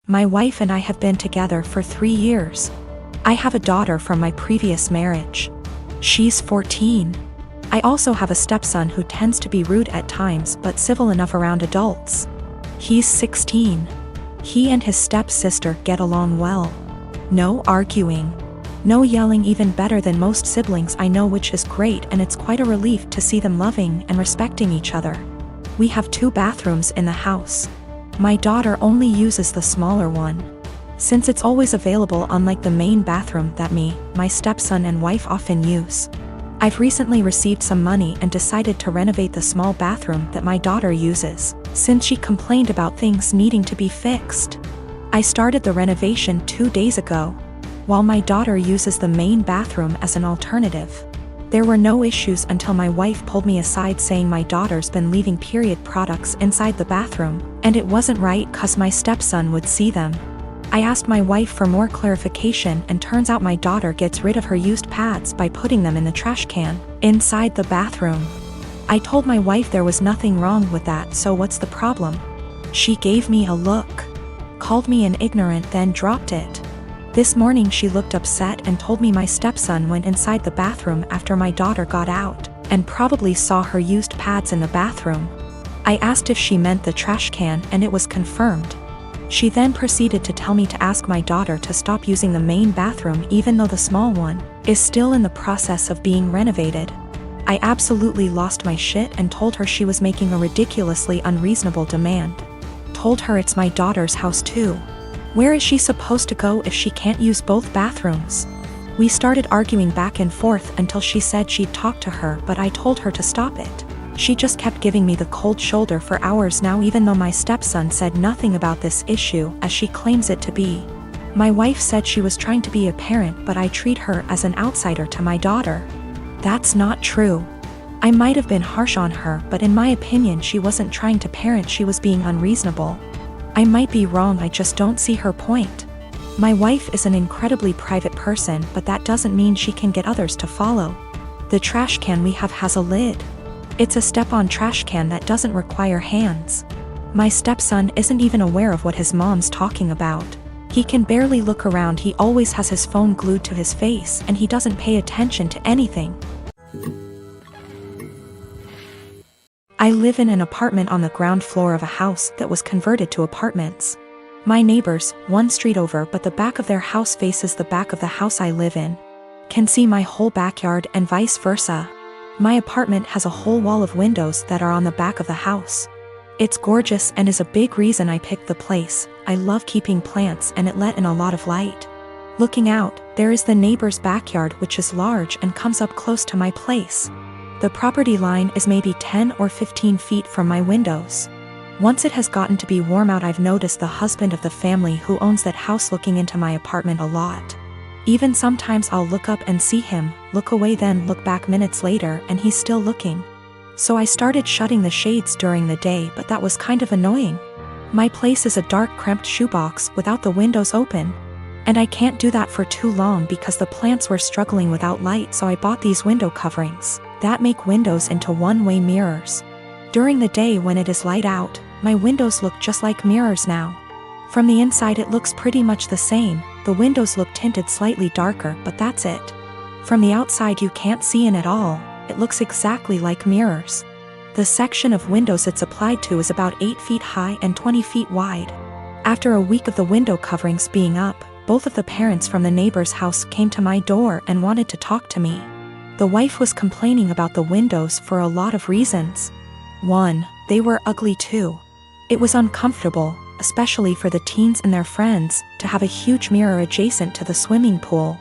My wife and I have been together for 3 years. I have a daughter from my previous marriage. She's 14. I also have a stepson who tends to be rude at times but civil enough around adults. He's 16. He and his stepsister get along well. No arguing. No yelling, even better than most siblings I know, which is great, and it's quite a relief to see them loving and respecting each other. We have 2 bathrooms in the house. My daughter only uses the smaller one, since it's always available, unlike the main bathroom that me, my stepson and wife often use. I've recently received some money and decided to renovate the small bathroom that my daughter uses, since she complained about things needing to be fixed. I started the renovation 2 days ago, while my daughter uses the main bathroom as an alternative. There were no issues until my wife pulled me aside saying my daughter's been leaving period products inside the bathroom, and it wasn't right 'cause my stepson would see them. I asked my wife for more clarification, and turns out my daughter gets rid of her used pads by putting them in the trash can inside the bathroom. I told my wife there was nothing wrong with that, so what's the problem? She gave me a look, called me an ignorant, then dropped it. This morning she looked upset and told me my stepson went inside the bathroom after my daughter got out, and probably saw her used pads in the bathroom. I asked if she meant the trash can, and it was confirmed. She then proceeded to tell me to ask my daughter to stop using the main bathroom even though the small one is still in the process of being renovated. I absolutely lost my shit and told her she was making a ridiculously unreasonable demand. Told her it's my daughter's house too. Where is she supposed to go if she can't use both bathrooms? We started arguing back and forth until she said she'd talk to her, but I told her to stop it. She just kept giving me the cold shoulder for hours now, even though my stepson said nothing about this issue as she claims it to be. My wife said she was trying to be a parent, but I treat her as an outsider to my daughter. That's not true. I might have been harsh on her, but in my opinion she wasn't trying to parent, she was being unreasonable. I might be wrong, I just don't see her point. My wife is an incredibly private person, but that doesn't mean she can get others to follow. The trash can we have has a lid. It's a step-on trash can that doesn't require hands. My stepson isn't even aware of what his mom's talking about. He can barely look around, he always has his phone glued to his face, and he doesn't pay attention to anything. I live in an apartment on the ground floor of a house that was converted to apartments. My neighbors, one street over but the back of their house faces the back of the house I live in, can see my whole backyard and vice versa. My apartment has a whole wall of windows that are on the back of the house. It's gorgeous and is a big reason I picked the place. I love keeping plants and it let in a lot of light. Looking out, there is the neighbor's backyard, which is large and comes up close to my place. The property line is maybe 10 or 15 feet from my windows. Once it has gotten to be warm out, I've noticed the husband of the family who owns that house looking into my apartment a lot. Even sometimes I'll look up and see him, look away, then look back minutes later and he's still looking. So I started shutting the shades during the day, but that was kind of annoying. My place is a dark, cramped shoebox without the windows open. And I can't do that for too long because the plants were struggling without light, so I bought these window coverings that make windows into one-way mirrors. During the day when it is light out, my windows look just like mirrors now. From the inside it looks pretty much the same, the windows look tinted slightly darker, but that's it. From the outside you can't see in at all, it looks exactly like mirrors. The section of windows it's applied to is about 8 feet high and 20 feet wide. After a week of the window coverings being up, both of the parents from the neighbor's house came to my door and wanted to talk to me. The wife was complaining about the windows for a lot of reasons. 1, they were ugly too. It was uncomfortable, especially for the teens and their friends, to have a huge mirror adjacent to the swimming pool.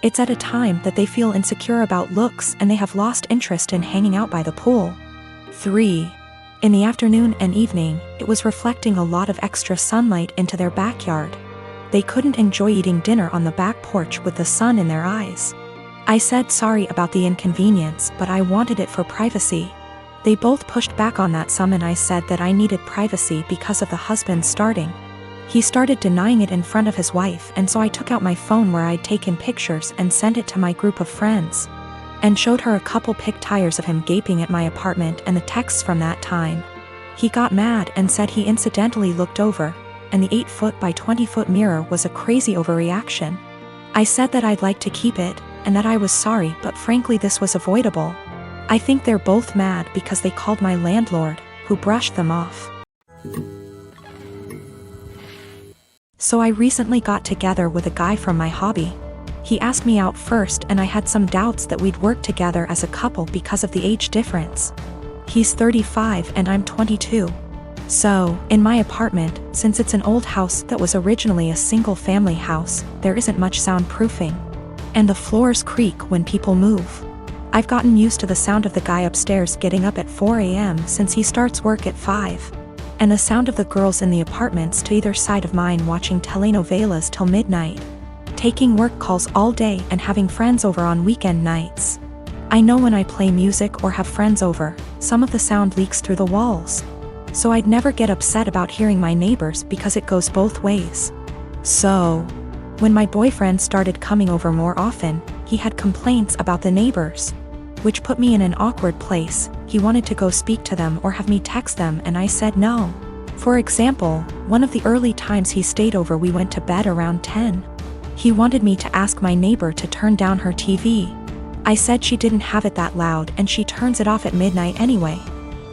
It's at a time that they feel insecure about looks and they have lost interest in hanging out by the pool. 3, in the afternoon and evening, it was reflecting a lot of extra sunlight into their backyard. They couldn't enjoy eating dinner on the back porch with the sun in their eyes. I said sorry about the inconvenience, but I wanted it for privacy. They both pushed back on that some, and I said that I needed privacy because of the husband starting. He started denying it in front of his wife, and so I took out my phone where I'd taken pictures and sent it to my group of friends, and showed her a couple pic tires of him gaping at my apartment and the texts from that time. He got mad and said he incidentally looked over and the 8-foot by 20-foot mirror was a crazy overreaction. I said that I'd like to keep it, and that I was sorry, but frankly this was avoidable. I think they're both mad because they called my landlord, who brushed them off. So I recently got together with a guy from my hobby. He asked me out first and I had some doubts that we'd work together as a couple because of the age difference. He's 35 and I'm 22. So, in my apartment, since it's an old house that was originally a single-family house, there isn't much soundproofing. And the floors creak when people move. I've gotten used to the sound of the guy upstairs getting up at 4 a.m. since he starts work at 5. And the sound of the girls in the apartments to either side of mine watching telenovelas till midnight. Taking work calls all day and having friends over on weekend nights. I know when I play music or have friends over, some of the sound leaks through the walls. So I'd never get upset about hearing my neighbors because it goes both ways. So, when my boyfriend started coming over more often, he had complaints about the neighbors, which put me in an awkward place. He wanted to go speak to them or have me text them and I said no. For example, one of the early times he stayed over we went to bed around 10. He wanted me to ask my neighbor to turn down her TV. I said she didn't have it that loud and she turns it off at midnight anyway.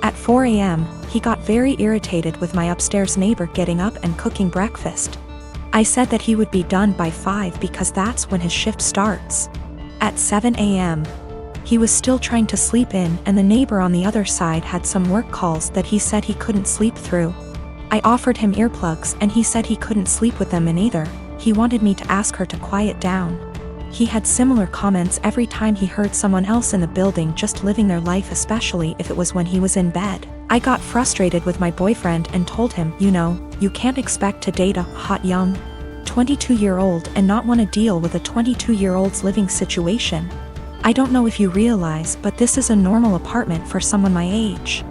At 4 a.m., he got very irritated with my upstairs neighbor getting up and cooking breakfast. I said that he would be done by 5 because that's when his shift starts. At 7 a.m., he was still trying to sleep in and the neighbor on the other side had some work calls that he said he couldn't sleep through. I offered him earplugs and he said he couldn't sleep with them in either. He wanted me to ask her to quiet down. He had similar comments every time he heard someone else in the building just living their life, especially if it was when he was in bed. I got frustrated with my boyfriend and told him, you can't expect to date a hot young 22-year-old and not want to deal with a 22-year-old's living situation. I don't know if you realize, but this is a normal apartment for someone my age.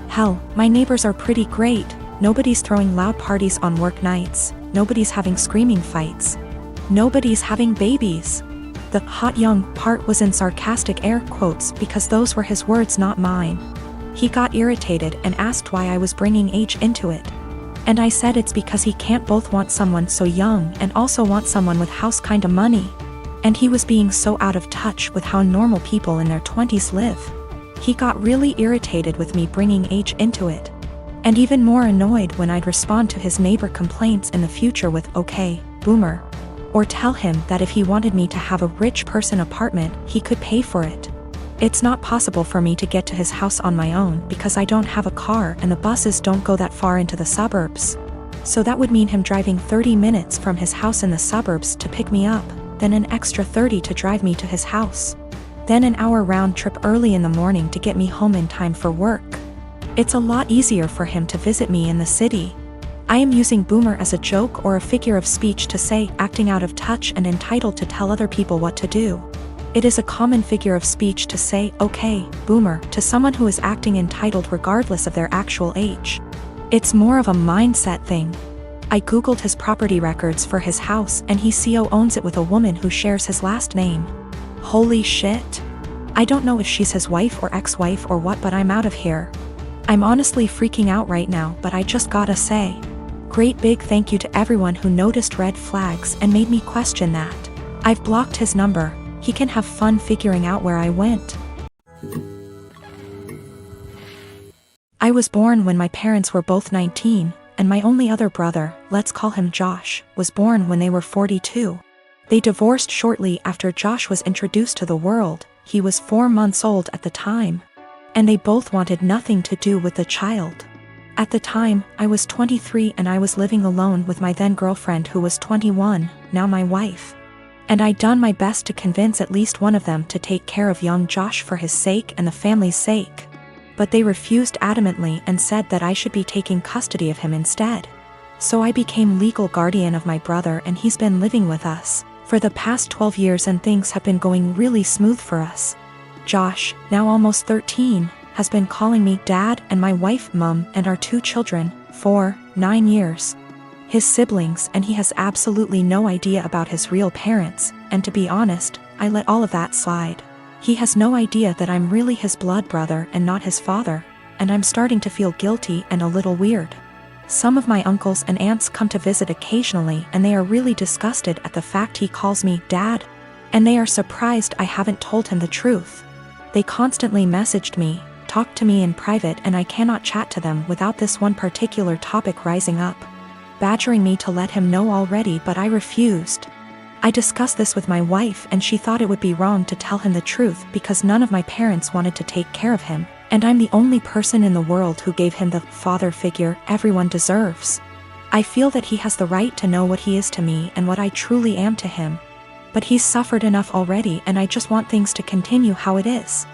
Hell, my neighbors are pretty great. Nobody's throwing loud parties on work nights. Nobody's having screaming fights. Nobody's having babies. The hot young part was in sarcastic air quotes because those were his words, not mine. He got irritated and asked why I was bringing age into it. And I said it's because he can't both want someone so young and also want someone with house kinda money. And he was being so out of touch with how normal people in their 20s live. He got really irritated with me bringing age into it. And even more annoyed when I'd respond to his neighbor complaints in the future with, "Okay, boomer." Or tell him that if he wanted me to have a rich person apartment, he could pay for it. It's not possible for me to get to his house on my own because I don't have a car and the buses don't go that far into the suburbs. So that would mean him driving 30 minutes from his house in the suburbs to pick me up, then an extra 30 to drive me to his house. Then an hour round trip early in the morning to get me home in time for work. It's a lot easier for him to visit me in the city. I am using boomer as a joke or a figure of speech to say acting out of touch and entitled to tell other people what to do. It is a common figure of speech to say, "Okay, boomer," to someone who is acting entitled regardless of their actual age. It's more of a mindset thing. I googled his property records for his house and he co-owns it with a woman who shares his last name. Holy shit. I don't know if she's his wife or ex-wife or what, but I'm out of here. I'm honestly freaking out right now, but I just gotta say, great big thank you to everyone who noticed red flags and made me question that. I've blocked his number. He can have fun figuring out where I went. I was born when my parents were both 19, and my only other brother, let's call him Josh, was born when they were 42. They divorced shortly after Josh was introduced to the world. He was 4 months old at the time. And they both wanted nothing to do with the child. At the time, I was 23 and I was living alone with my then girlfriend who was 21, now my wife. And I'd done my best to convince at least one of them to take care of young Josh for his sake and the family's sake. But they refused adamantly and said that I should be taking custody of him instead. So I became legal guardian of my brother and he's been living with us for the past 12 years and things have been going really smooth for us. Josh, now almost 13, has been calling me dad and my wife mom and our 2 children, 4, 9 years. His siblings, and he has absolutely no idea about his real parents, and to be honest, I let all of that slide. He has no idea that I'm really his blood brother and not his father, and I'm starting to feel guilty and a little weird. Some of my uncles and aunts come to visit occasionally and they are really disgusted at the fact he calls me Dad. And they are surprised I haven't told him the truth. They constantly messaged me, talked to me in private, and I cannot chat to them without this one particular topic rising up, badgering me to let him know already, but I refused. I discussed this with my wife and she thought it would be wrong to tell him the truth because none of my parents wanted to take care of him, and I'm the only person in the world who gave him the father figure everyone deserves. I feel that he has the right to know what he is to me and what I truly am to him. But he's suffered enough already and I just want things to continue how it is.